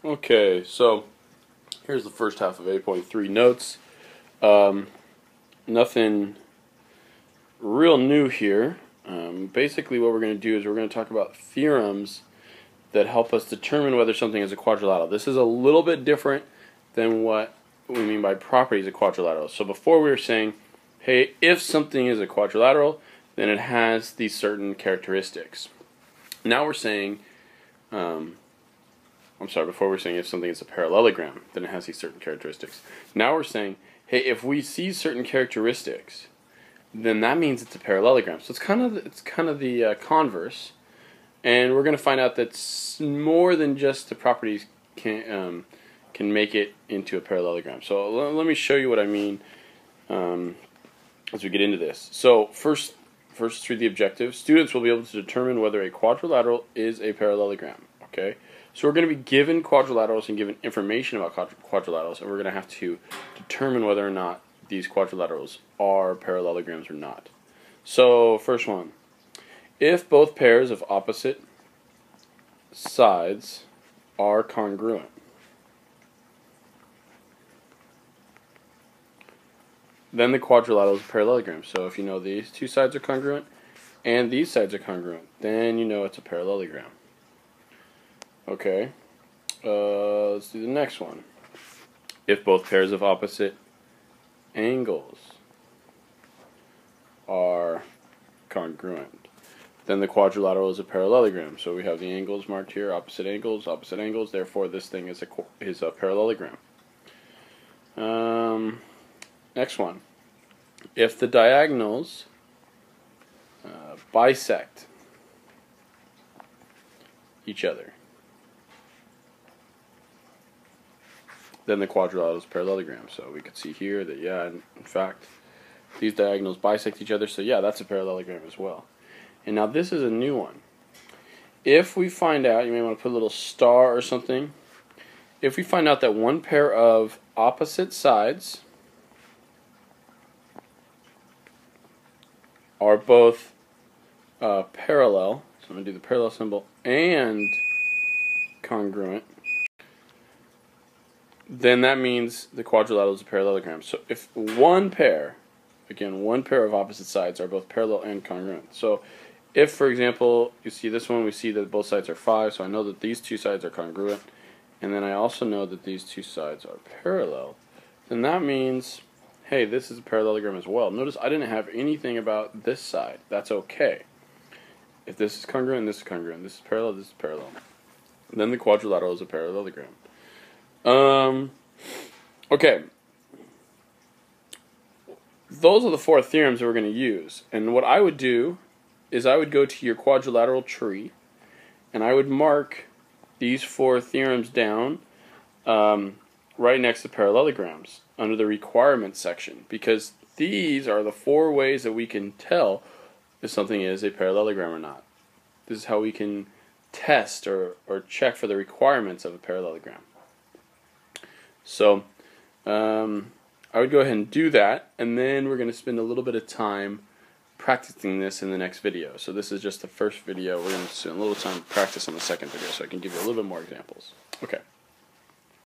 Okay, so here's the first half of 8.3 notes. Nothing real new here. Basically what we're going to do is we're going to talk about theorems that help us determine whether something is a quadrilateral. This is a little bit different than what we mean by properties of quadrilateral. So before we were saying, hey, if something is a quadrilateral, then it has these certain characteristics. Now we're saying, before we're saying if something is a parallelogram, then it has these certain characteristics. Now we're saying, hey, if we see certain characteristics, then that means it's a parallelogram. So it's kind of the converse, and we're going to find out that more than just the properties can make it into a parallelogram. So let me show you what I mean as we get into this. So first through the objective, students will be able to determine whether a quadrilateral is a parallelogram. Okay, so we're going to be given quadrilaterals and given information about quadrilaterals, and we're going to have to determine whether or not these quadrilaterals are parallelograms or not. So first one, if both pairs of opposite sides are congruent, then the quadrilateral is a parallelogram. So if you know these two sides are congruent and these sides are congruent, then you know it's a parallelogram. Okay, let's do the next one. If both pairs of opposite angles are congruent, then the quadrilateral is a parallelogram. So we have the angles marked here, opposite angles, therefore this thing is a parallelogram. Next one. If the diagonals bisect each other, then the quadrilateral is a parallelogram. So we could see here that, yeah, in fact, these diagonals bisect each other, so yeah, that's a parallelogram as well. And now this is a new one. If we find out, you may want to put a little star or something, if we find out that one pair of opposite sides are both parallel, so I'm going to do the parallel symbol, and congruent, then that means the quadrilateral is a parallelogram. So if one pair of opposite sides are both parallel and congruent. So if, for example, you see this one, we see that both sides are 5, so I know that these two sides are congruent, and then I also know that these two sides are parallel, then that means, hey, this is a parallelogram as well. Notice I didn't have anything about this side. That's okay. If this is congruent, this is congruent, this is parallel, then the quadrilateral is a parallelogram. Okay. Those are the 4 theorems that we're going to use. And what I would do is I would go to your quadrilateral tree and I would mark these 4 theorems down right next to parallelograms under the requirements section, because these are the 4 ways that we can tell if something is a parallelogram or not. This is how we can test or check for the requirements of a parallelogram. So I would go ahead and do that, and then we're going to spend a little bit of time practicing this in the next video. So this is just the first video. We're going to spend a little time to practice on the second video so I can give you a little bit more examples. Okay.